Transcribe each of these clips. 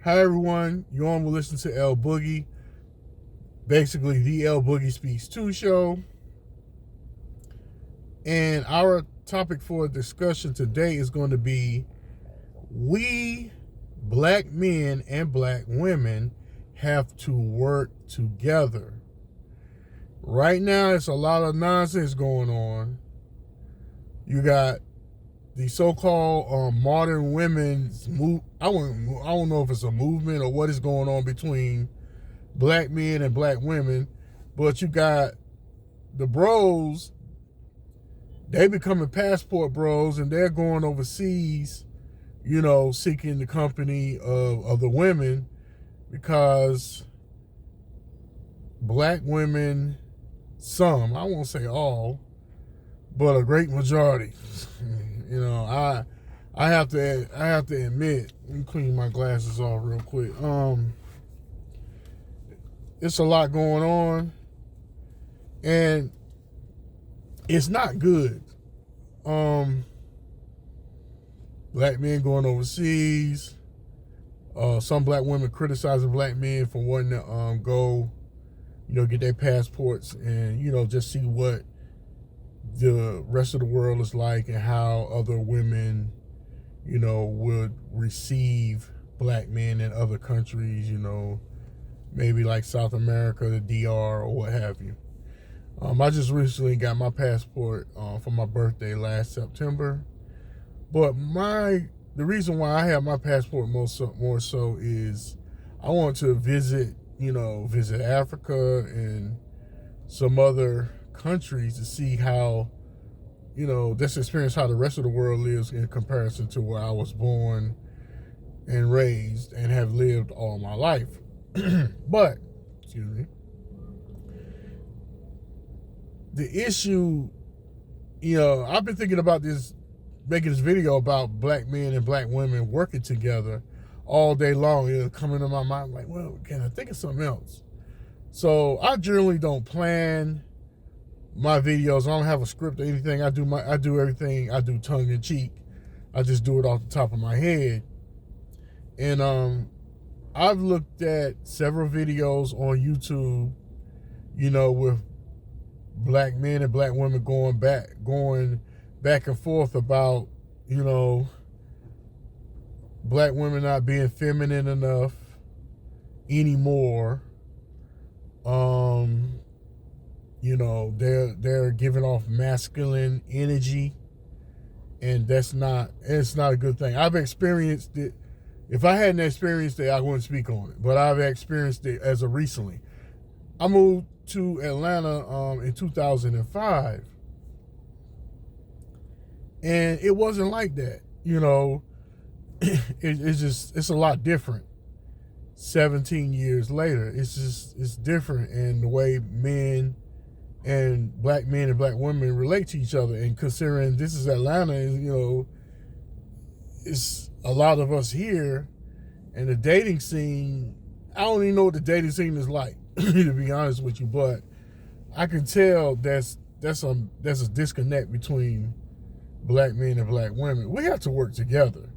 Hi everyone, you on will listen to L Boogie, basically the L Boogie Speaks 2 show. And our topic for discussion today is going to be we black men and black women have to work together. Right now, it's a lot of nonsense going on. You got the so-called modern women's move. I don't know if it's a movement or what is going on between black men and black women, but you got the bros. They becoming passport bros, and they're going overseas, seeking the company of the women, because black women, some, I won't say all, but a great majority. I have to admit, let me clean my glasses off real quick. It's a lot going on, and it's not good. Black men going overseas. Some black women criticizing black men for wanting to go, get their passports and, just see what the rest of the world is like and how other women, would receive black men in other countries, maybe like South America, the DR, or what have you. I just recently got my passport for my birthday last September, but the reason why I have my passport more so is I want to visit Africa and some other countries to see how, this experience how the rest of the world lives in comparison to where I was born and raised and have lived all my life. But, excuse me. The issue, I've been thinking about this, making this video about black men and black women working together all day long. It coming to my mind like, well, can I think of something else? So I generally don't plan my videos. I don't have a script or anything. I do everything. I do tongue in cheek. I just do it off the top of my head. And I've looked at several videos on YouTube, with black men and black women going back and forth about, black women not being feminine enough anymore. They're giving off masculine energy, and it's not a good thing. I've experienced it. If I hadn't experienced it, I wouldn't speak on it. But I've experienced it as of recently. I moved to Atlanta in 2005, and it wasn't like that. It's a lot different. 17 years later, it's different, and the way men and black women relate to each other. And considering this is Atlanta, it's a lot of us here, and the dating scene, I don't even know what the dating scene is like, to be honest with you, but I can tell there's a disconnect between black men and black women. We have to work together,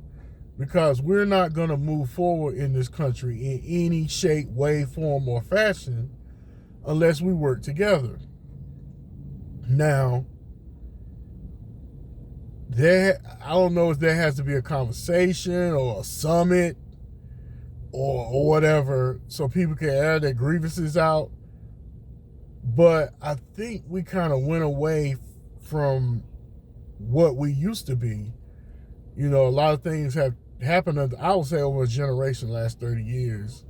because we're not going to move forward in this country in any shape, way, form, or fashion unless we work together. Now, I don't know if there has to be a conversation or a summit or whatever so people can air their grievances out. But I think we kind of went away from what we used to be. A lot of things have happened, I would say, over a generation, last 30 years.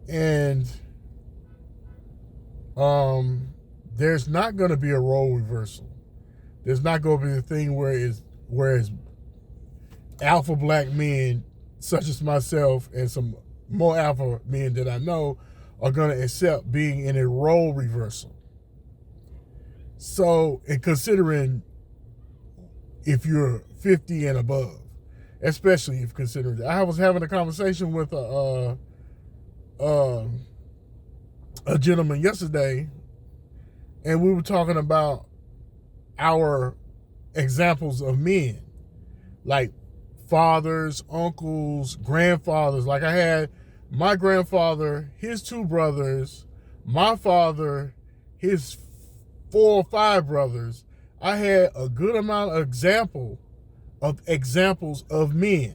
And there's not going to be a role reversal. There's not going to be a thing where it's alpha black men, such as myself and some more alpha men that I know, are going to accept being in a role reversal. So, and considering if you're 50 and above, especially if considering that. I was having a conversation with a gentleman yesterday, and we were talking about our examples of men, like fathers, uncles, grandfathers. Like I had my grandfather, his 2 brothers, my father, his 4 or 5 brothers. I had a good amount of examples of men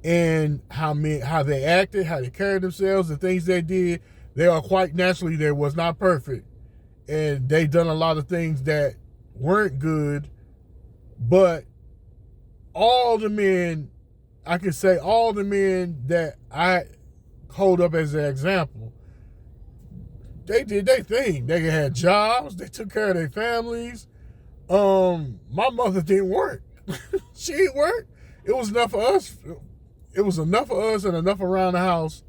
and how they acted, how they carried themselves, the things they did. They are quite naturally, they was not perfect, and they done a lot of things that weren't good. But all the men, I can say all the men that I hold up as an example, they did their thing. They had jobs, they took care of their families. My mother didn't work. She didn't work. It was enough for us. It was enough for us and enough around the house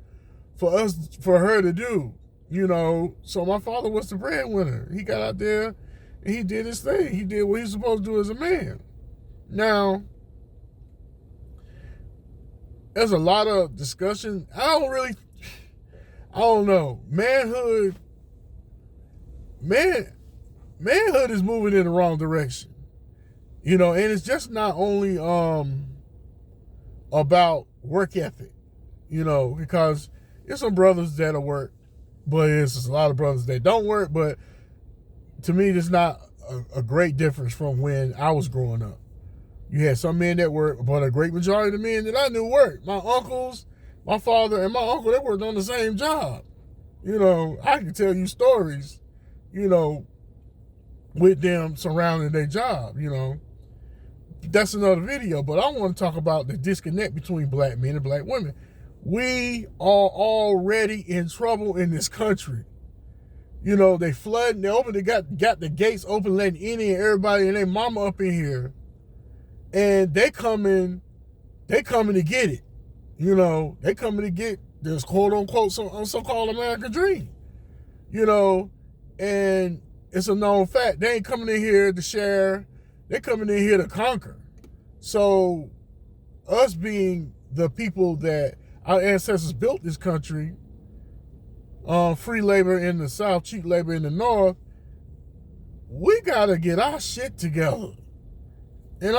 for her to do, So my father was the breadwinner. He got out there and he did his thing. He did what he was supposed to do as a man. Now, there's a lot of discussion. I don't know. Manhood is moving in the wrong direction. And it's just not only about work ethic, because there's some brothers that'll work, but there's a lot of brothers that don't work. But to me, there's not a great difference from when I was growing up. You had some men that worked, but a great majority of the men that I knew worked. My uncles, my father, and my uncle, they worked on the same job. I can tell you stories, with them surrounding their job, That's another video, but I want to talk about the disconnect between black men and black women. We are already in trouble in this country. They flooding, they got the gates open, letting any and everybody and their mama up in here. And they coming to get it. They coming to get this quote unquote so-called American dream. And it's a known fact. They ain't coming in here to share. They're coming in here to conquer. So us being the people that our ancestors built this country, free labor in the South, cheap labor in the North, we got to get our shit together. And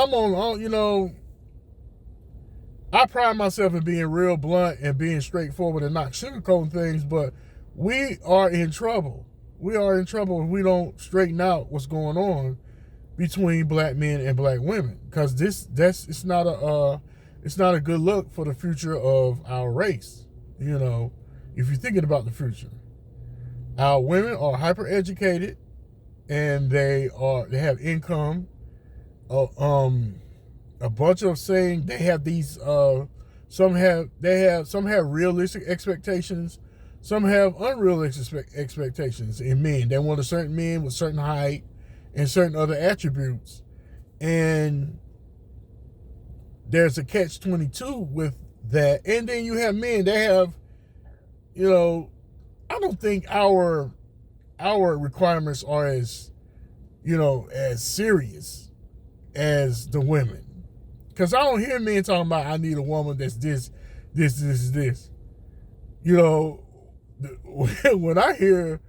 I pride myself in being real blunt and being straightforward and not sugarcoating things, but we are in trouble. We are in trouble if we don't straighten out what's going on between black men and black women, because it's not a good look for the future of our race. If you're thinking about the future, our women are hyper educated and they have income. A bunch of saying they have these. Some have realistic expectations. Some have unrealistic expectations in men. They want a certain man with certain height and certain other attributes. And there's a catch-22 with that. And then you have men. They have, I don't think our requirements are as serious as the women. Because I don't hear men talking about, I need a woman that's this. When I hear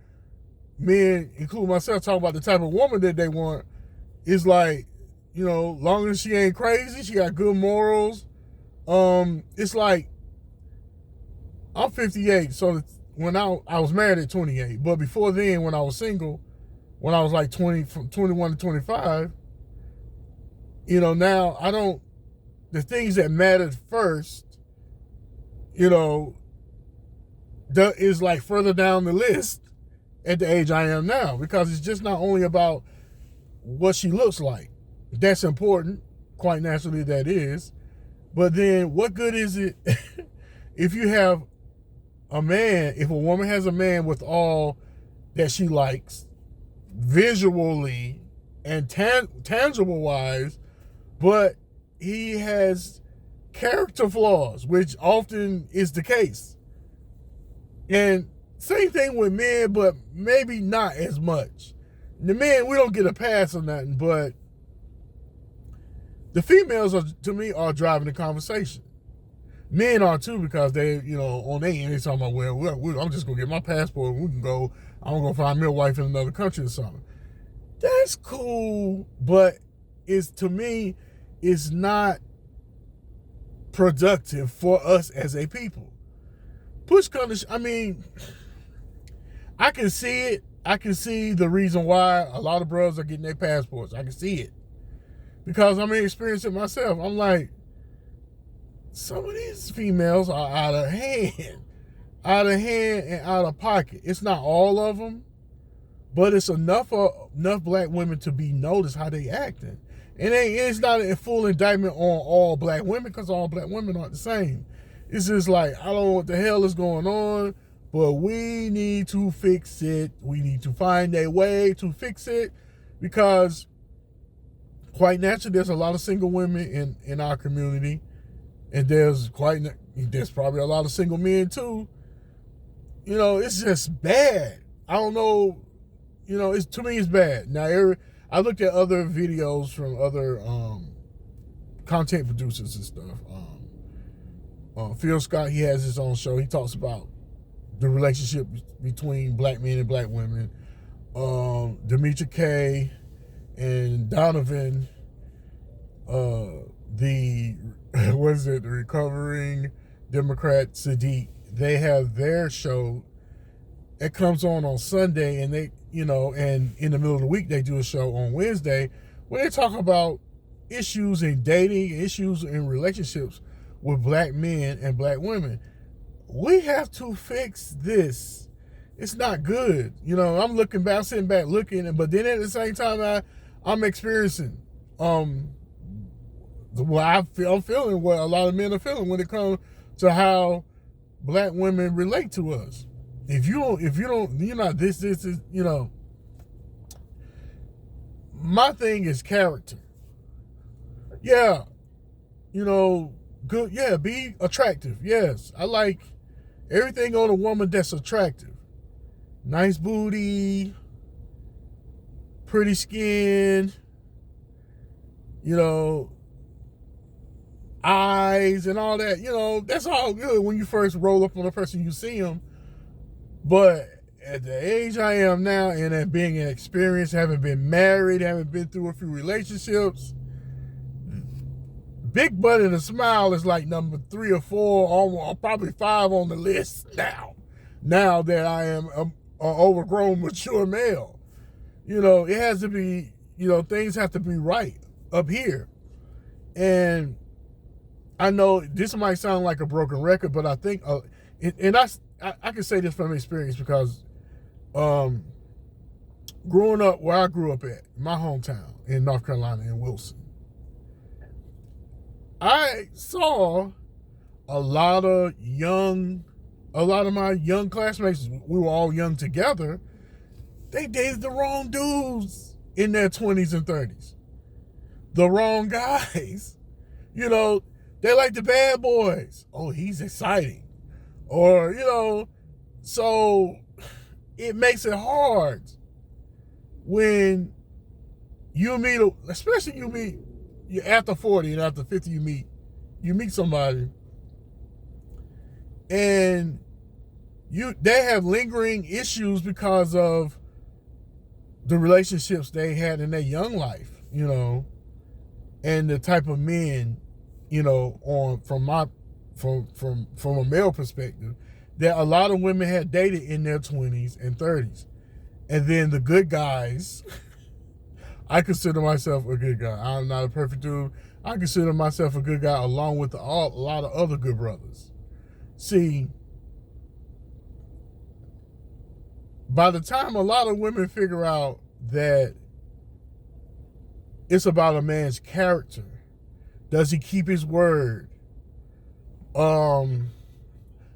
men, including myself, talk about the type of woman that they want, it's like, long as she ain't crazy, she got good morals. It's like, I'm 58, so when I was married at 28, but before then, when I was single, when I was like 20, from 21 to 25, now the things that mattered first, is like further down the list at the age I am now, because it's just not only about what she looks like. That's important, quite naturally that is. But then what good is it if you have if a woman has a man with all that she likes, visually and tangible wise, but he has character flaws, which often is the case. And same thing with men, but maybe not as much. The men, we don't get a pass on nothing, but the females to me are driving the conversation. Men are too, because they, on their end, they talking about, well, I'm just gonna get my passport and we can go. I'm gonna find me a wife in another country or something. That's cool, but to me, it's not productive for us as a people. Push comes, I mean, I can see it. I can see the reason why a lot of brothers are getting their passports. I can see it. Because I'm experiencing it myself. I'm like, some of these females are out of hand. Out of hand and out of pocket. It's not all of them, but it's enough black women to be noticed how they acting. And it's not a full indictment on all black women, because all black women aren't the same. It's just like, I don't know what the hell is going on, but we need to fix it. We need to find a way to fix it, because quite naturally, there's a lot of single women in our community, and there's probably a lot of single men too. You know, it's just bad. I don't know. You know, to me, it's bad. Now, I looked at other videos from other content producers and stuff. Phil Scott, he has his own show. He talks about the relationship between black men and black women. Demetria K and Donovan, the recovering Democrat Sadiq, they have their show. It comes on Sunday, and and in the middle of the week they do a show on Wednesday where they talk about issues in dating, issues in relationships with black men and black women. We have to fix this. It's not good. You know, I'm sitting back looking, but then at the same time, I'm experiencing I'm feeling what a lot of men are feeling when it comes to how black women relate to us. If you don't, this is, my thing is character. Yeah, good. Yeah, be attractive. Yes, I like everything on a woman that's attractive. Nice booty, pretty skin, eyes and all that. That's all good when you first roll up on a person, you see them. But at the age I am now, and at being inexperienced, having been married, having been through a few relationships, big butt and a smile is like number 3 or 4, or probably 5 on the list now. Now that I am an overgrown, mature male, it has to be, things have to be right up here. And I know this might sound like a broken record, but I think, I can say this from experience, because growing up where I grew up at, my hometown in North Carolina, in Wilson, I saw a lot of my young classmates. We were all young together. They dated the wrong dudes in their 20s and 30s. The wrong guys. They like the bad boys. Oh, he's exciting. Or, so it makes it hard when you meet, especially you're after 40 and after 50, you meet somebody, and they have lingering issues because of the relationships they had in their young life, and the type of men, from a male perspective, that a lot of women had dated in their 20s and 30s. And then the good guys, I consider myself a good guy. I'm not a perfect dude. I consider myself a good guy along with a lot of other good brothers. See, by the time a lot of women figure out that it's about a man's character, does he keep his word?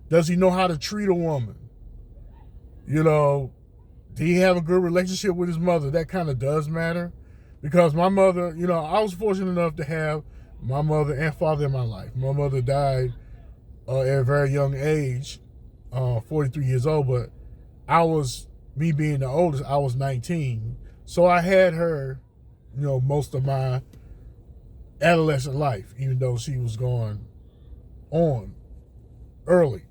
Does he know how to treat a woman? Do he have a good relationship with his mother? That kind of does matter. Because my mother, I was fortunate enough to have my mother and father in my life. My mother died at a very young age, 43 years old, but me being the oldest, I was 19. So I had her, most of my adolescent life, even though she was gone on early.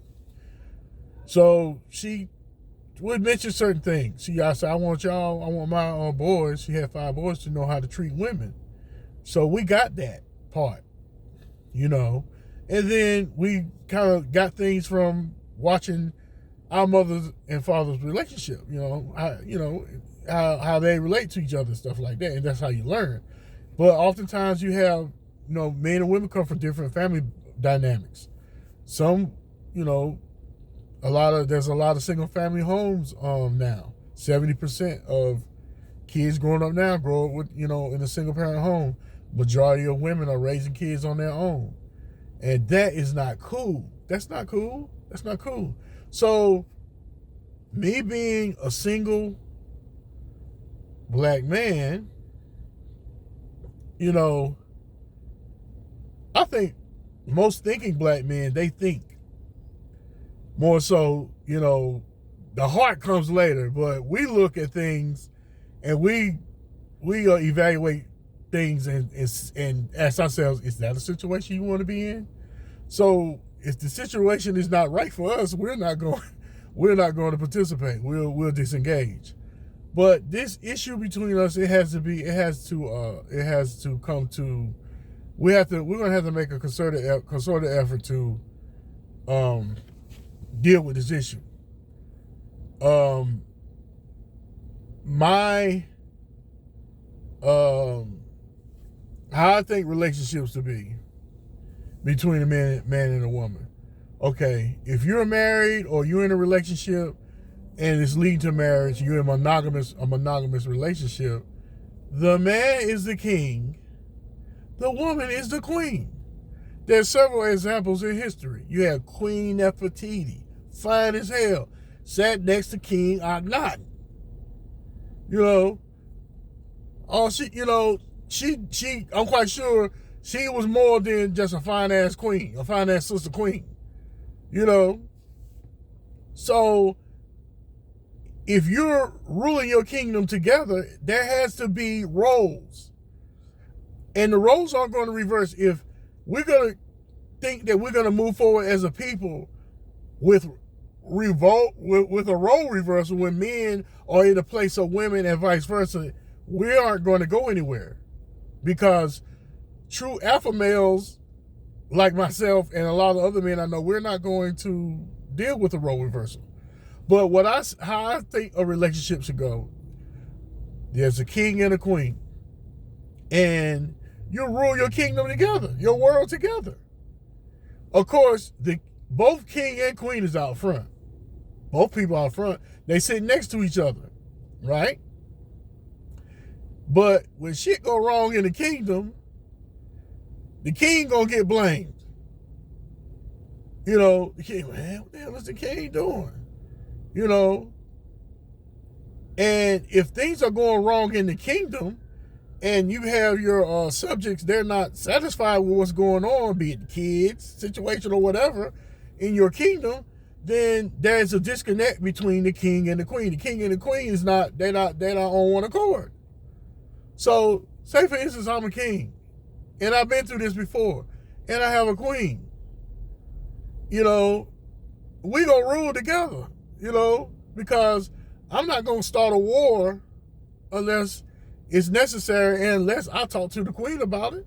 So she would mention certain things. I said, I want my boys, she had 5 boys, to know how to treat women. So we got that part, And then we kind of got things from watching our mothers and fathers' relationship, how they relate to each other and stuff like that. And that's how you learn. But oftentimes you have, men and women come from different family dynamics. Some, there's a lot of single family homes now. 70% of kids growing up now grow up with, in a single parent home. Majority of women are raising kids on their own. And that is not cool. That's not cool. That's not cool. So, me being a single black man, I think most thinking black men, they think more so, the heart comes later, but we look at things and we evaluate things and ask ourselves, is that a situation you want to be in? So if the situation is not right for us, we're not going to participate. We'll disengage. But this issue between us, we're going to have to make a concerted effort to deal with this issue. How I think relationships to be between a man and a woman. Okay, if you're married or you're in a relationship and it's leading to marriage, you're in a monogamous relationship, the man is the king, the woman is the queen. There's several examples in history. You have Queen Nefertiti, fine as hell, sat next to King Akhenaten. I'm quite sure she was more than just a fine-ass queen, a fine-ass sister queen. So if you're ruling your kingdom together, there has to be roles. And the roles aren't going to reverse if we're going to think that we're going to move forward as a people with a role reversal when men are in the place of women and vice versa. We aren't going to go anywhere, because true alpha males like myself and a lot of other men I know, we're not going to deal with a role reversal. But how I think a relationship should go, there's a king and a queen, and you rule your kingdom together, your world together. Of course, both king and queen is out front. Both people out front. They sit next to each other, right? But when shit go wrong in the kingdom, the king gonna get blamed. The king, man, what the hell is the king doing? And if things are going wrong in the kingdom and you have your subjects, they're not satisfied with what's going on, be it kids, situation or whatever, in your kingdom, then there's a disconnect between the king and the queen. The king and the queen they're not on one accord. So, say for instance, I'm a king, and I've been through this before, and I have a queen. We gonna rule together, because I'm not gonna start a war unless it's necessary and unless I talk to the queen about it.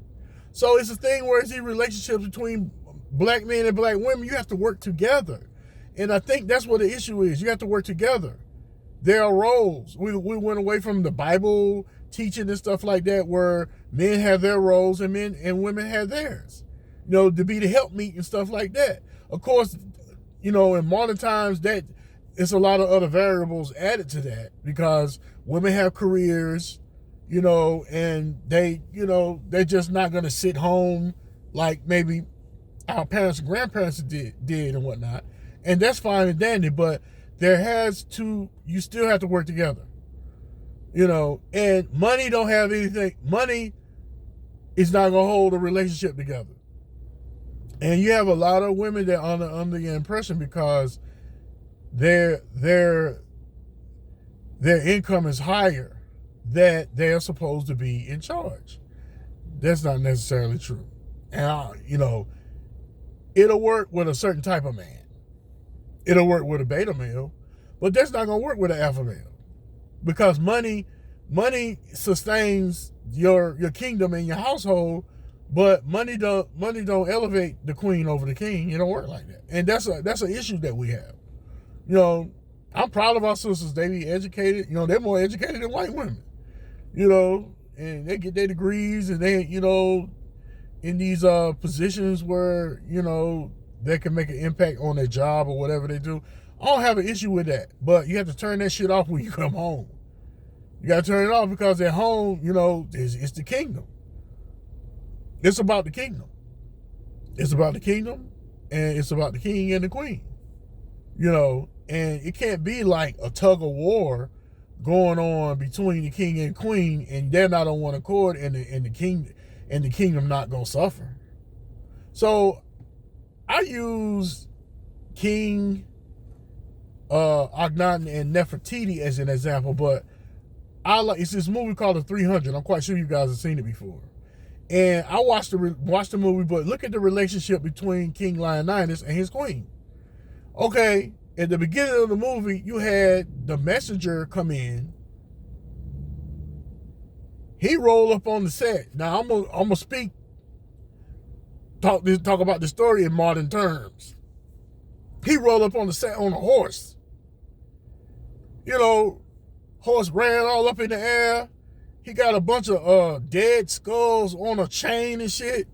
So it's a thing where it's in relationships between black men and black women, you have to work together. And I think that's what the issue is. You have to work together. There are roles. We went away from the Bible teaching and stuff like that, where men have their roles and men and women have theirs, to be the helpmeet and stuff like that. Of course, in modern times, that it's a lot of other variables added to that, because women have careers, and they're just not going to sit home like maybe our parents and grandparents did and whatnot. And that's fine and dandy, but you still have to work together. And money don't have anything. Money is not going to hold a relationship together. And you have a lot of women that are under the impression, because their income is higher, that they're supposed to be in charge. That's not necessarily true. And it'll work with a certain type of man. It'll work with a beta male, but that's not going to work with an alpha male, because money sustains your kingdom and your household But money don't elevate the queen over the king. It don't work like that. And that's an issue that we have. You know, I'm proud of our sisters. They be educated. You know, they're more educated than white women. You know, and they get their degrees, and they, you know, in these positions where, you know, they can make an impact on their job or whatever they do. I don't have an issue with that. But you have to turn that shit off when you come home. You got to turn it off, because at home, you know, it's the kingdom. It's about the kingdom. It's about the kingdom, and it's about the king and the queen. You know, and it can't be like a tug of war going on between the king and queen, and they're not on one accord, and the kingdom not gonna suffer. So I use King Akhenaten and Nefertiti as an example, but it's this movie called The 300. I'm quite sure you guys have seen it before. And I watched the movie, but look at the relationship between King Leonidas and his queen. Okay, at the beginning of the movie, you had the messenger come in. He rolled up on the set. Now I'm gonna talk about the story in modern terms. He rolled up on the set on a horse. You know, horse ran all up in the air. He got a bunch of dead skulls on a chain and shit.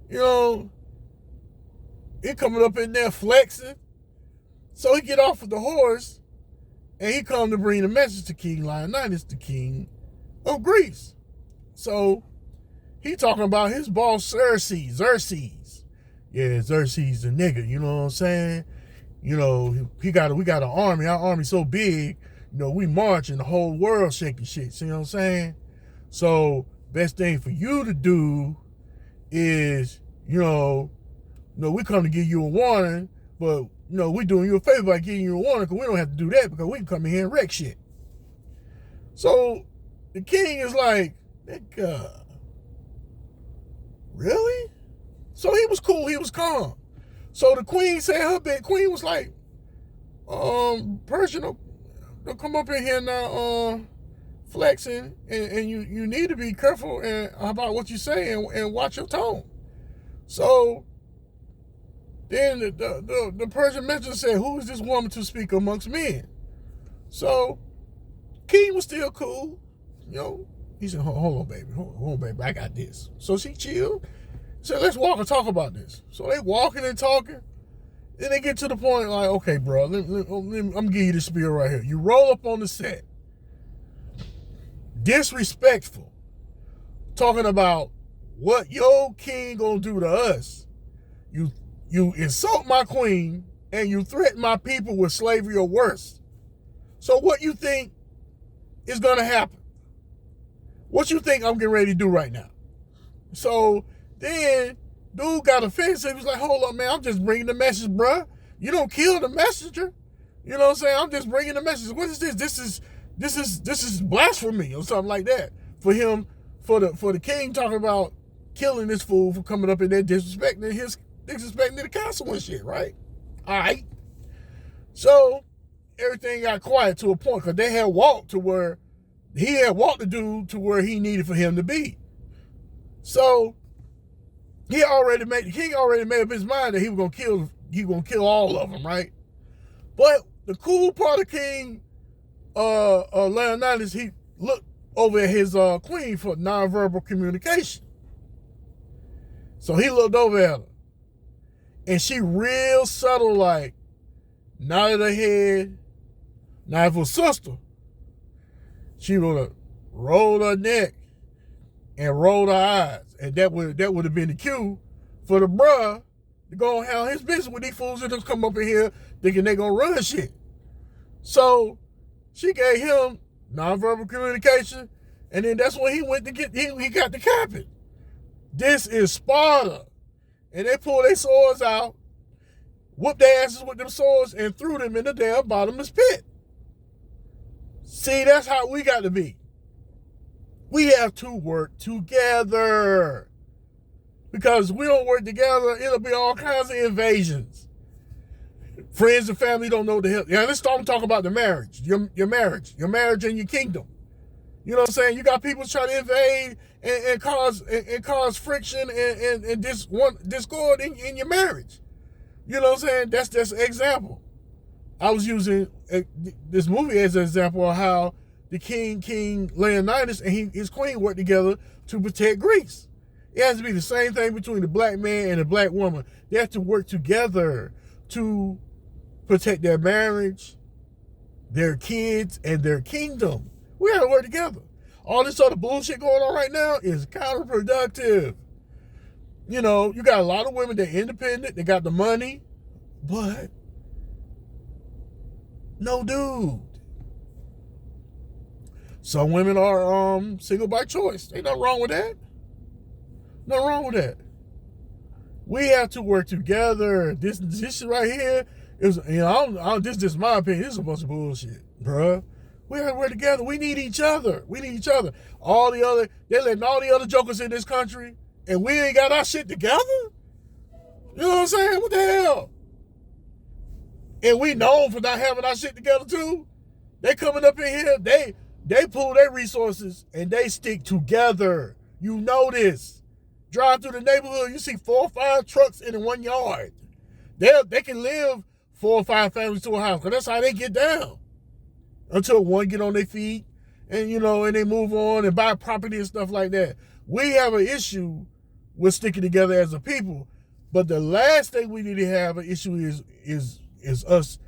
You know, he coming up in there flexing. So he get off of the horse, and he come to bring the message to King Leonidas, the king of Greece. So he talking about his boss Xerxes. Yeah, Xerxes the nigga, you know what I'm saying? You know, we got an army. Our army so big, you know, we march and the whole world shaking shit. See what I'm saying? So best thing for you to do is, you know, we come to give you a warning, but you know, we're doing you a favor by giving you a warning, because we don't have to do that, because we can come in here and wreck shit. So the king is like, nigga, really? So he was cool, he was calm. So the queen said her big queen was like, Persian, don't come up in here now, flexing, and you need to be careful about what you say and watch your tone. So then the Persian messenger said, who is this woman to speak amongst men? So king was still cool. You know, he said, hold on, baby. Hold on, baby. I got this. So she chilled. Said, let's walk and talk about this. So they walking and talking. Then they get to the point like, okay, bro, I'm going to give you the spiel right here. You roll up on the set. Disrespectful. Talking about what your king going to do to us. You insult my queen, and you threaten my people with slavery or worse. So what you think is going to happen? What you think I'm getting ready to do right now? So then dude got offensive. He was like, hold up, man, I'm just bringing the message, bruh. You don't kill the messenger. You know what I'm saying? I'm just bringing the message. What is this? This is blasphemy or something like that. For the king talking about killing this fool for coming up in there disrespecting the castle and shit, right? All right. So everything got quiet to a point, because they had walked to where he had walked the dude to where he needed for him to be. So the king already made up his mind that he was gonna kill all of them, right? But the cool part of King Leonidas, he looked over at his queen for nonverbal communication. So he looked over at her, and she real subtle, like, nodded her head. Now if it was sister, she would have rolled her neck and rolled her eyes, and that would have been the cue for the bruh to go and handle his business with these fools that just come up in here thinking they gonna run shit. So she gave him nonverbal communication, and then that's when he went to he got the capping. This is Sparta. And they pulled their swords out, whooped their asses with them swords, and threw them in the damn bottomless pit. See, that's how we got to be. We have to work together. Because if we don't work together, it'll be all kinds of invasions. Friends and family don't know the hell. Yeah, let's start talking about the marriage. Your marriage and your kingdom. You know what I'm saying? You got people trying to invade and cause friction and discord in your marriage. You know what I'm saying? That's an example. I was using this movie as an example of how the King Leonidas and his queen worked together to protect Greece. It has to be the same thing between the black man and the black woman. They have to work together to protect their marriage, their kids, and their kingdom. We got to work together. All this other bullshit going on right now is counterproductive. You know, you got a lot of women that are independent, they got the money, but no dude. Some women are single by choice. Ain't nothing wrong with that. Nothing wrong with that. We have to work together. This right here is, you know, this is my opinion. This is a bunch of bullshit, bruh. We have to work together. We need each other. We need each other. They're letting all the other jokers in this country, and we ain't got our shit together? You know what I'm saying? What the hell? And we known for not having our shit together too. They coming up in here, they pull their resources and they stick together. You know this. Drive through the neighborhood, you see 4 or 5 trucks in one yard. They can live 4 or 5 families to a house, because that's how they get down. Until one get on their feet and, you know, and they move on and buy property and stuff like that. We have an issue with sticking together as a people, but the last thing we need to have an issue is us,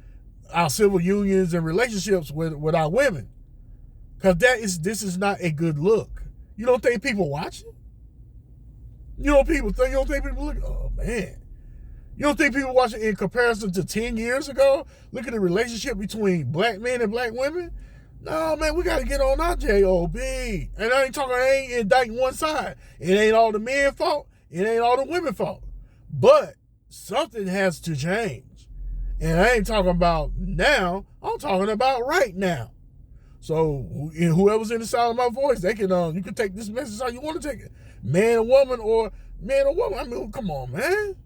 our civil unions and relationships with our women. Because this is not a good look. You don't think people watching? You don't think people look? Oh man. You don't think people watching in comparison to 10 years ago? Look at the relationship between black men and black women. No, man, we got to get on our JOB. And I ain't indicting one side. It ain't all the men fault. It ain't all the women fault. But something has to change. And I ain't talking about now. I'm talking about right now. So whoever's in the sound of my voice, they can you can take this message how you want to take it. Man or woman or man or woman. I mean, come on, man.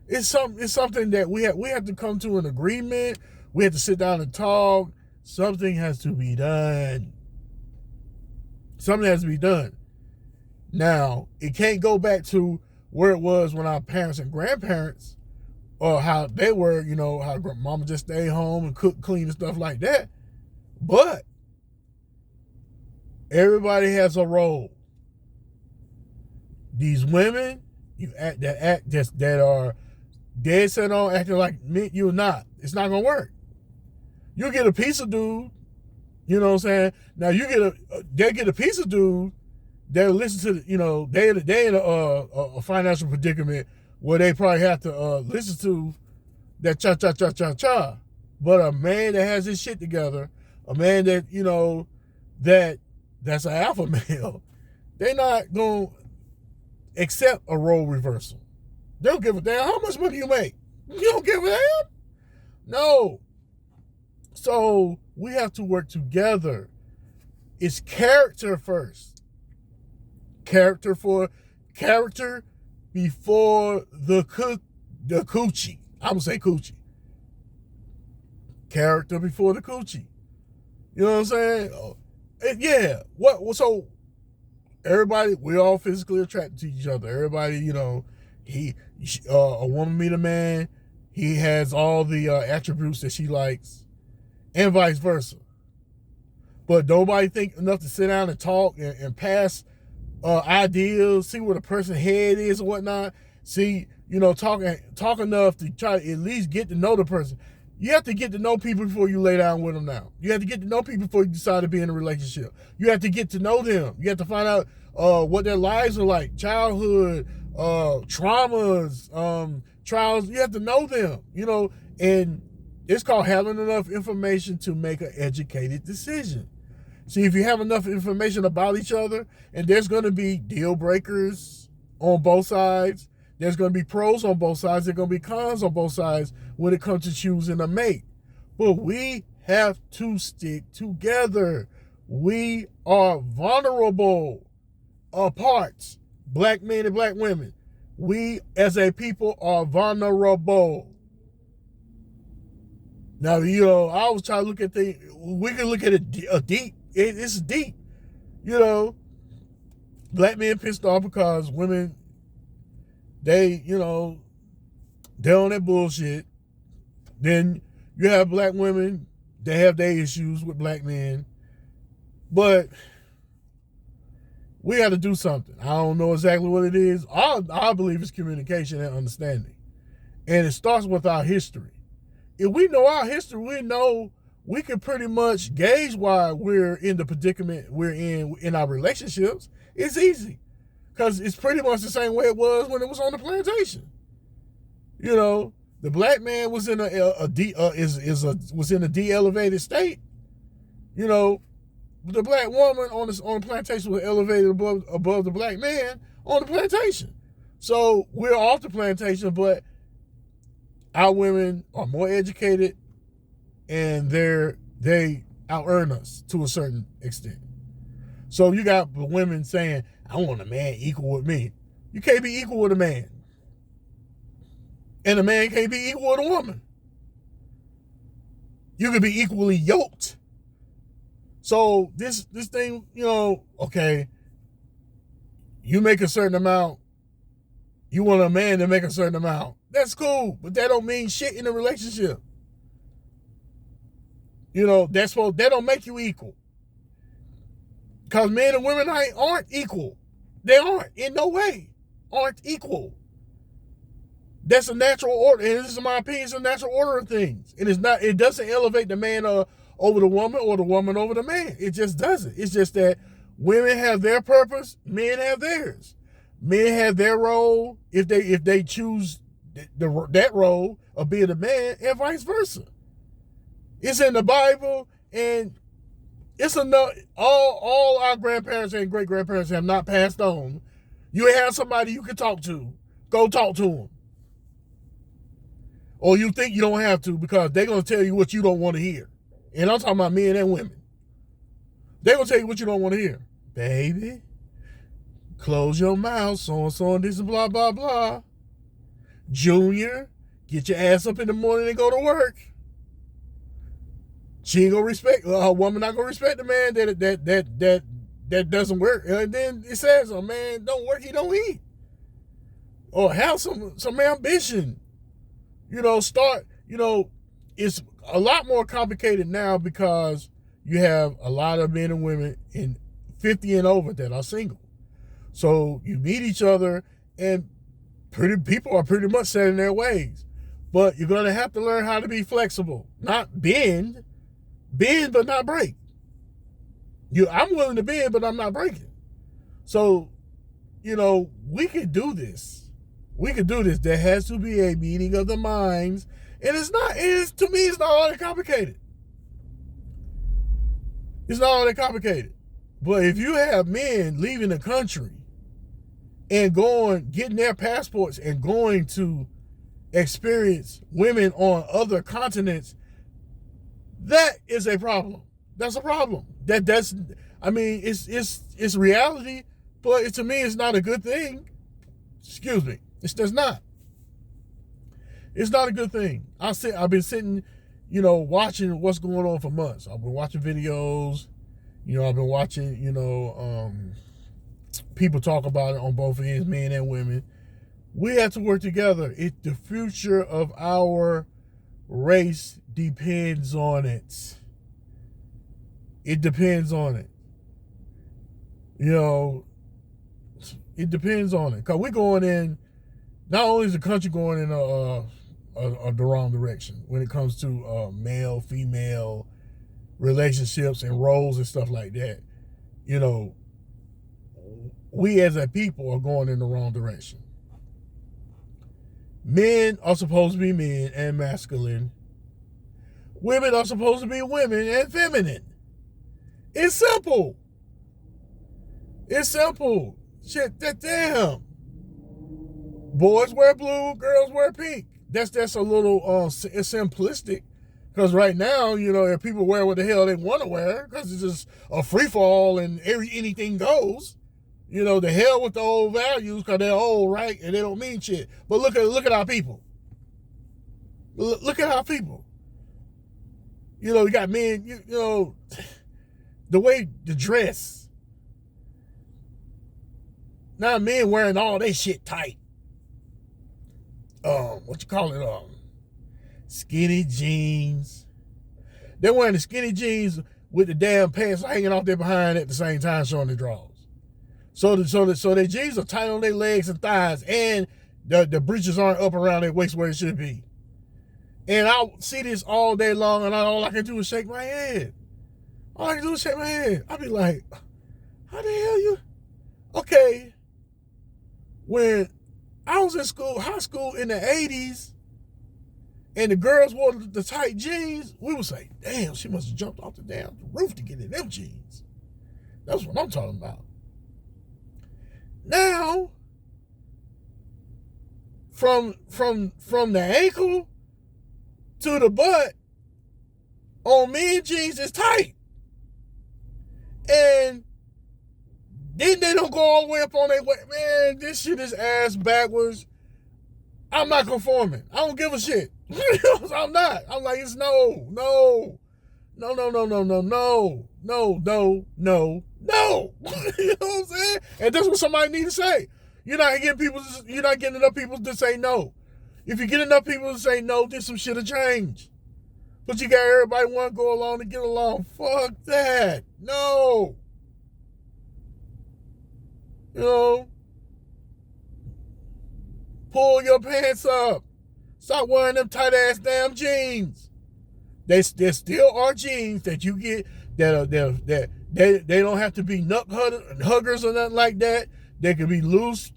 It's something that we have to come to an agreement. We have to sit down and talk. Something has to be done. Something has to be done. Now, it can't go back to where it was when our parents and grandparents, or how they were, you know, how mama just stayed home and cook, clean, and stuff like that. But everybody has a role. These women that are dead set on acting like you're not. It's not gonna work. You get a piece of dude, you know what I'm saying? Now they get a piece of dude that listen to, you know, they in a financial predicament where they probably have to listen to that cha. But a man that has his shit together, a man that, you know, that's an alpha male, they not gonna accept a role reversal. They don't give a damn how much money you make. You don't give a damn? No. So we have to work together. It's character first. Character before the coochie. I'm gonna say coochie. Character before the coochie. You know what I'm saying? Yeah. So everybody, we're all physically attracted to each other. Everybody, you know, a woman meet a man, he has all the attributes that she likes, and vice versa. But nobody think enough to sit down and talk and pass ideas, see where the person's head is and whatnot. See, you know, talk enough to try to at least get to know the person. You have to get to know people before you lay down with them now. You have to get to know people before you decide to be in a relationship. You have to get to know them. You have to find out what their lives are like, childhood, traumas, trials. You have to know them, you know, and it's called having enough information to make an educated decision. See, if you have enough information about each other, and there's going to be deal breakers on both sides, there's going to be pros on both sides, there's going to be cons on both sides when it comes to choosing a mate. But we have to stick together. We are vulnerable parts, black men and black women. We as a people are vulnerable. Now, you know, I was trying to look at we can look at it deep. It's deep. You know, black men pissed off because women, they, they're on that bullshit. Then you have black women, they have their issues with black men. But we got to do something. I don't know exactly what it is. I believe it's communication and understanding. And it starts with our history. If we know our history, we know we can pretty much gauge why we're in the predicament we're in our relationships. It's easy. Because it's pretty much the same way it was when it was on the plantation. The black man was in was in a de-elevated state. The black woman on the plantation was elevated above the black man on the plantation. So we're off the plantation, but our women are more educated and they out earn us to a certain extent. So you got the women saying, I want a man equal with me. You can't be equal with a man. And a man can't be equal with a woman. You can be equally yoked. So this thing, okay, you make a certain amount, you want a man to make a certain amount. That's cool, but that don't mean shit in a relationship. That don't make you equal. Because men and women aren't equal. They aren't, in no way, aren't equal. That's a natural order, and this is my opinion, it's a natural order of things. It doesn't elevate the man over the woman or the woman over the man. It just doesn't. It's just that women have their purpose, men have theirs. Men have their role if they choose that role of being a man, and vice versa. It's in the Bible, and it's enough. All our grandparents and great grandparents have not passed on. You have somebody you can talk to. Go talk to them. Or you think you don't have to because they're going to tell you what you don't want to hear. And I'm talking about men and women. They're going to tell you what you don't want to hear. Baby, close your mouth, so-and-so and this and blah, blah, blah. Junior, get your ass up in the morning and go to work. She ain't going to respect, a woman not going to respect the man that doesn't work. And then it says, a man don't work, he don't eat. Or have some ambition. It's a lot more complicated now because you have a lot of men and women in 50 and over that are single. So you meet each other and people are pretty much set in their ways. But you're going to have to learn how to be flexible. Not bend but not break. I'm willing to bend, but I'm not breaking. So, we could do this. We could do this. There has to be a meeting of the minds. And to me, it's not all that complicated. It's not all that complicated. But if you have men leaving the country and getting their passports and going to experience women on other continents, that is a problem. That's a problem. It's reality, but to me, it's not a good thing. Excuse me. It's not. It's not a good thing. I've been sitting, watching what's going on for months. I've been watching videos. I've been watching, people talk about it on both ends, men and women. We have to work together. The future of our race depends on it. It depends on it. It depends on it. Because we're going in, not only is the country going in the wrong direction when it comes to male-female relationships and roles and stuff like that. We as a people are going in the wrong direction. Men are supposed to be men and masculine. Women are supposed to be women and feminine. It's simple. It's simple. Shit, damn. Boys wear blue, girls wear pink. That's a little it's simplistic. Because right now, if people wear what the hell they want to wear, because it's just a free fall and anything goes. The hell with the old values because they're old, right? And they don't mean shit. But look at our people. Look at our people. You got men, the way the dress. Now men wearing all that shit tight. What you call it? Skinny jeans. They're wearing the skinny jeans with the damn pants hanging off their behind at the same time, showing the drawers. So their jeans are tight on their legs and thighs, and the breeches aren't up around their waist where it should be. And I see this all day long, and all I can do is shake my head. All I can do is shake my head. I'll be like, how the hell you? Okay, when I was in school, high school in the 80s, and the girls wore the tight jeans, we would say, damn, she must have jumped off the damn roof to get in them jeans. That's what I'm talking about. Now, from the ankle to the butt on men jeans is tight. And then they don't go all the way up on their way. Man, this shit is ass backwards. I'm not conforming. I don't give a shit. I'm not. I'm like, it's no. You know what I'm saying? And that's what somebody need to say. You're not getting enough people to say no. If you get enough people to say no, then some shit'll change. But you got everybody want to go along and get along. Fuck that. No. You know, pull your pants up. Stop wearing them tight ass damn jeans. There still are jeans that you get that they don't have to be nut huggers or nothing like that. They can be loose,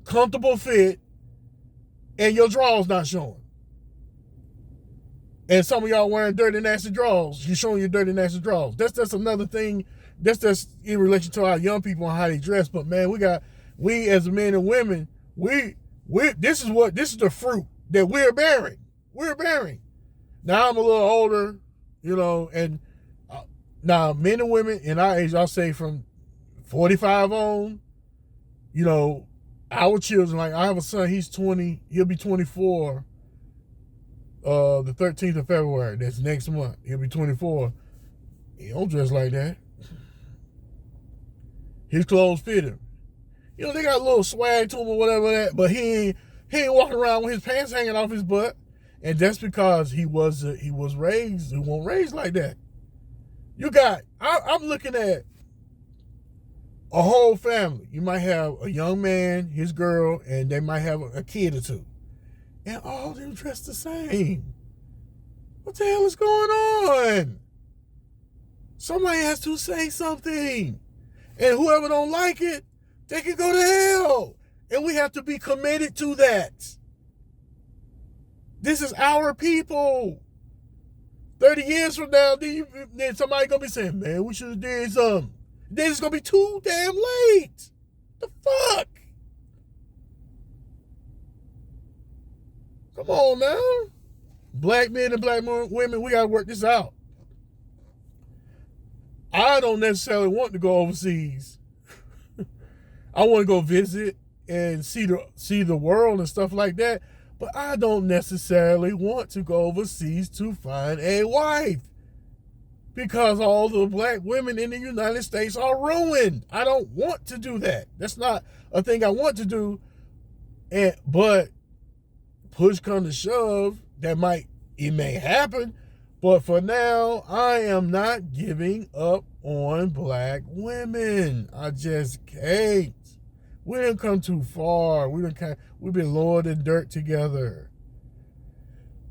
comfortable fit, and your drawers not showing. And some of y'all wearing dirty, nasty drawers. You're showing your dirty, nasty drawers. That's another thing. That's in relation to our young people and how they dress. But man, we as men and women, this is the fruit that we're bearing. We're bearing. Now I'm a little older, you know, and now men and women in our age, I'll say from 45 on, you know, our children, like I have a son, he's 20, he'll be 24 the 13th of February. That's next month. He'll be 24. He don't dress like that. His clothes fit him. You know, they got a little swag to him or whatever that, but he ain't walking around with his pants hanging off his butt. And that's because he wasn't raised like that. I'm looking at a whole family. You might have a young man, his girl, and they might have a kid or two. And all them dressed the same. What the hell is going on? Somebody has to say something. And whoever don't like it, they can go to hell. And we have to be committed to that. This is our people. 30 years from now, then somebody gonna be saying, man, we should have did something. Then it's gonna be too damn late. The fuck? Come on now. Black men and black women, we gotta work this out. I don't necessarily want to go overseas. I want to go visit and see the world and stuff like that. But I don't necessarily want to go overseas to find a wife. Because all the black women in the United States are ruined. I don't want to do that. That's not a thing I want to do. But push come to shove, it may happen. But for now, I am not giving up on black women. I just can't. We didn't come too far. We've been lower than dirt together.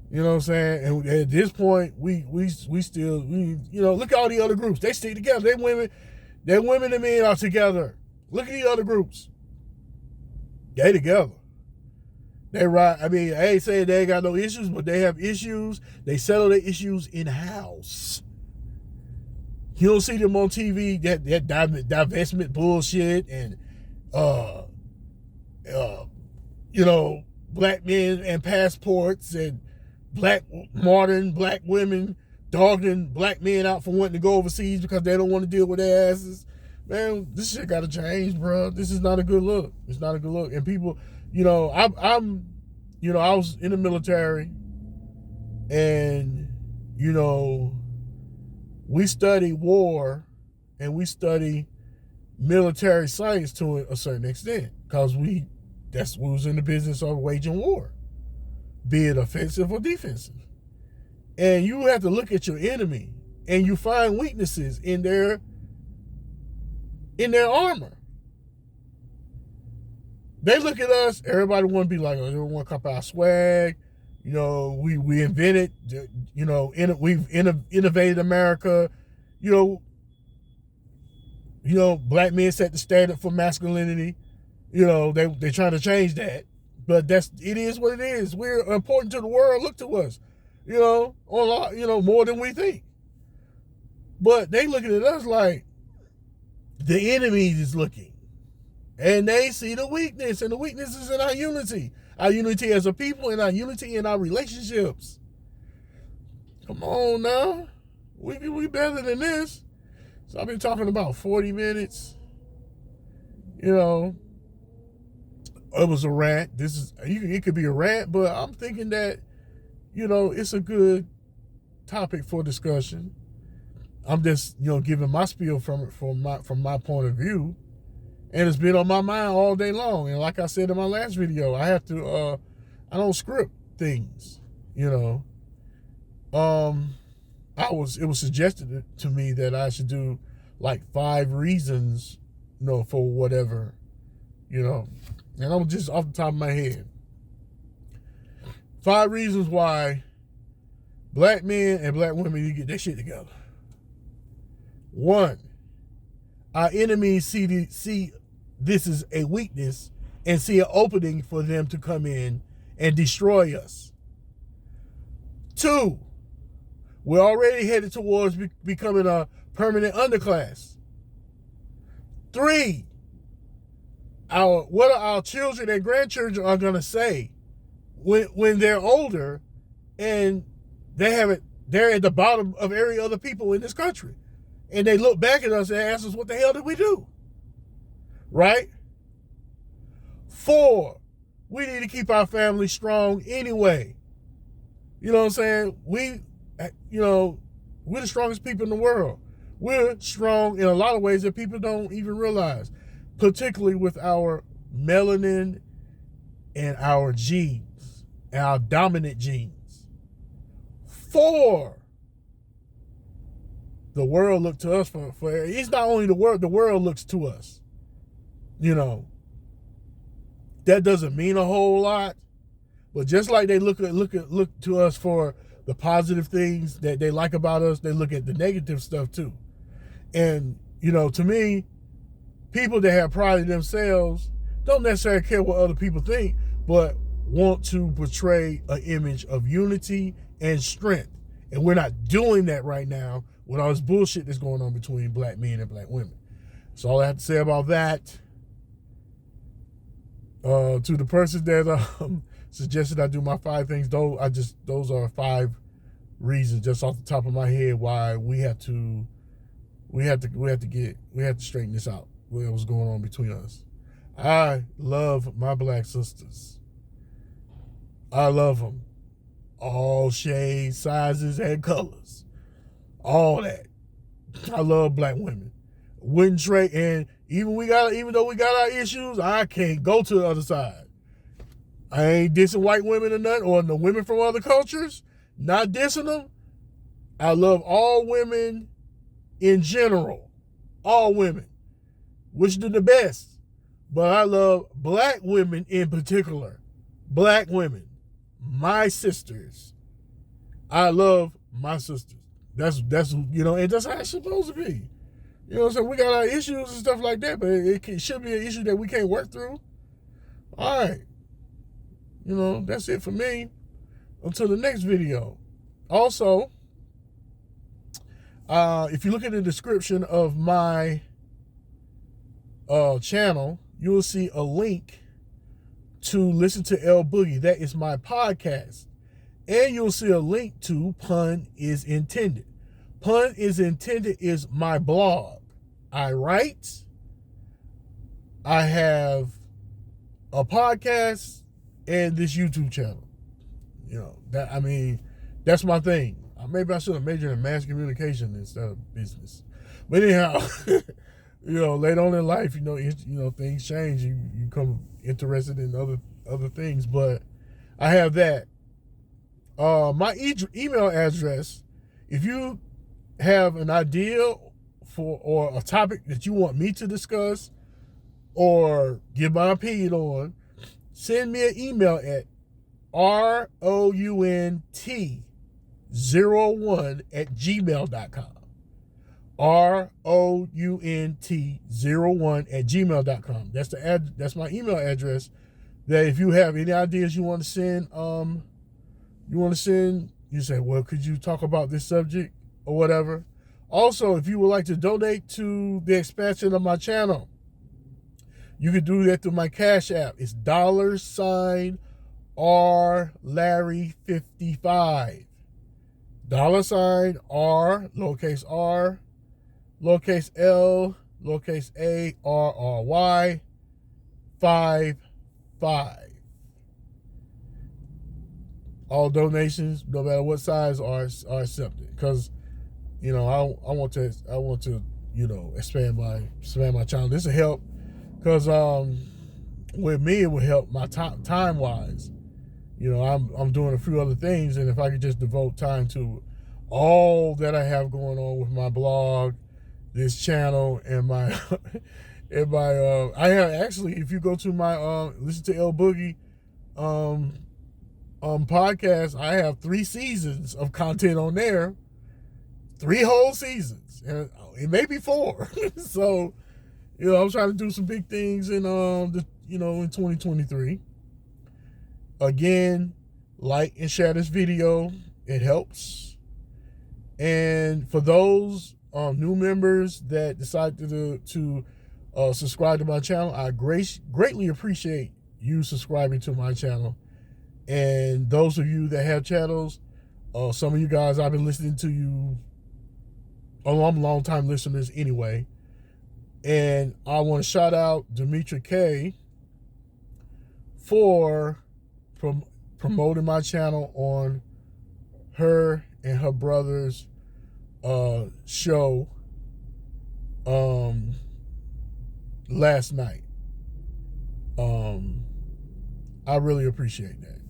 You know what I'm saying? And at this point, we still, you know, look at all the other groups. They stick together. Their women and men are together. Look at the other groups. They together. They right. I mean, I ain't saying they ain't got no issues, but they have issues. They settle their issues in-house. You don't see them on TV, that divestment bullshit and, you know, black men and passports and modern black women dogging black men out for wanting to go overseas because they don't want to deal with their asses. Man, this shit got to change, bro. This is not a good look. It's not a good look. And people, you know, I was in the military, and, you know, we study war, and we study military science to a certain extent, because that's what was in the business of waging war, be it offensive or defensive. And you have to look at your enemy and you find weaknesses in their armor. They look at us, everybody want to be like, oh, they want to copy our swag. You know, we invented, you know, we've innovated America. You know, black men set the standard for masculinity. You know, they're trying to change that. But it is what it is. We're important to the world. Look to us. You know, a lot, you know, more than we think. But they looking at us like the enemy is looking. And they see the weakness, and the weakness is in our unity. Our unity as a people, and our unity in our relationships. Come on now. We better than this. So I've been talking about 40 minutes. You know, it was a rant. It could be a rant, but I'm thinking that, you know, it's a good topic for discussion. I'm just, you know, giving my spiel from my point of view. And it's been on my mind all day long. And like I said in my last video, I don't script things, you know. It was suggested to me that I should do like 5 reasons, you know, for whatever, you know. And I'm just off the top of my head. 5 reasons why black men and black women need to get their shit together. 1, our enemies see this is a weakness and see an opening for them to come in and destroy us. 2, we're already headed towards becoming a permanent underclass. 3, what are our children and grandchildren are going to say when they're older and they're at the bottom of every other people in this country. And they look back at us and ask us, what the hell did we do? Right? 4, we need to keep our family strong anyway. You know what I'm saying? We're the strongest people in the world. We're strong in a lot of ways that people don't even realize, particularly with our melanin and our genes, and our dominant genes. 4, the world look to us for it's not only the world looks to us. You know, that doesn't mean a whole lot, but just like they look to us for the positive things that they like about us, they look at the negative stuff too. And, you know, to me, people that have pride in themselves don't necessarily care what other people think, but want to portray an image of unity and strength. And we're not doing that right now with all this bullshit that's going on between black men and black women. That's all I have to say about that. To the person that suggested I do my 5 things, those are 5 reasons just off the top of my head why we have to straighten this out. What's going on between us? I love my black sisters. I love them, all shades, sizes, and colors, all that. I love black women. Wouldn't trade, and even though we got our issues, I can't go to the other side. I ain't dissing white women or nothing, or the women from other cultures. Not dissing them. I love all women in general, all women, which are the best. But I love black women in particular. Black women, my sisters. I love my sisters. That's you know, and that's how it's supposed to be. You know what I'm saying? We got our issues and stuff like that, but it should be an issue that we can't work through. All right. You know, that's it for me. Until the next video. Also, if you look at the description of my channel, you will see a link to listen to L Boogie. That is my podcast. And you'll see a link to Pun is Intended. Pun is Intended is my blog. I write. I have a podcast and this YouTube channel. You know, that's my thing. Maybe I should have majored in mass communication instead of business. But anyhow, later on in life, things change. You become interested in other things. But I have that. My email address, if you have an idea for or a topic that you want me to discuss or give my opinion on, send me an email at rount01@gmail.com. rount01@gmail.com. That's my email address. That if you have any ideas you want to send, you say, well, could you talk about this subject or whatever? Also, if you would like to donate to the expansion of my channel, you can do that through my Cash App. It's $RLarry55. $R, lowercase r, lowercase l, lowercase a, RRY, 55. All donations, no matter what size, are accepted. Because, I want to expand my channel. This will help. Because with me, it will help my time wise. I'm doing a few other things, and if I could just devote time to all that I have going on with my blog, this channel, and my I have actually, if you go to my listen to El Boogie podcast, I have 3 seasons of content on there, 3 whole seasons, and it may be 4. So, I'm trying to do some big things in in 2023. Again, like and share this video. It helps. And for those new members that decide to subscribe to my channel, I greatly appreciate you subscribing to my channel. And those of you that have channels, some of you guys, I've been listening to you. I'm long time listeners anyway. And I want to shout out Demetra K for promoting my channel on her and her brother's show last night. I really appreciate that.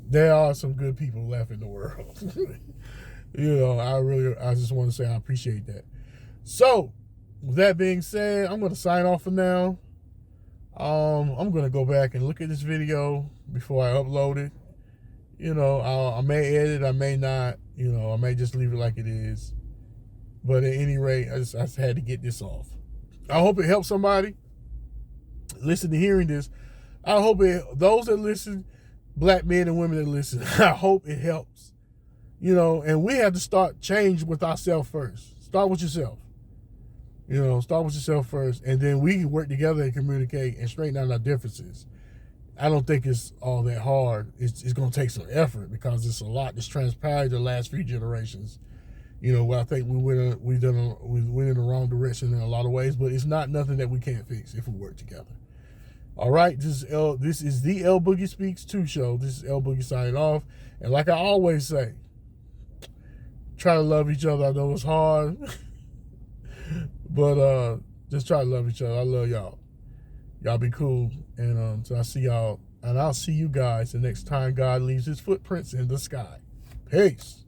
There are some good people left in the world. I just want to say I appreciate that. So, with that being said, I'm going to sign off for now. I'm going to go back and look at this video before I upload it. I may edit, I may not. I may just leave it like it is. But at any rate, I just had to get this off. I hope it helps somebody listen to hearing this. I hope those that listen, black men and women that listen, I hope it helps. And we have to start change with ourselves first. Start with yourself. Start with yourself first, and then we can work together and communicate and straighten out our differences. I don't think it's all that hard. It's going to take some effort because it's a lot that's transpired the last few generations. Where I think we went in the wrong direction in a lot of ways, but it's not nothing that we can't fix if we work together. All right, this is the El Boogie Speaks 2 show. This is El Boogie signing off, and like I always say, try to love each other. I know it's hard. But just try to love each other. I love y'all. Y'all be cool. And so I'll see y'all. And I'll see you guys the next time God leaves his footprints in the sky. Peace.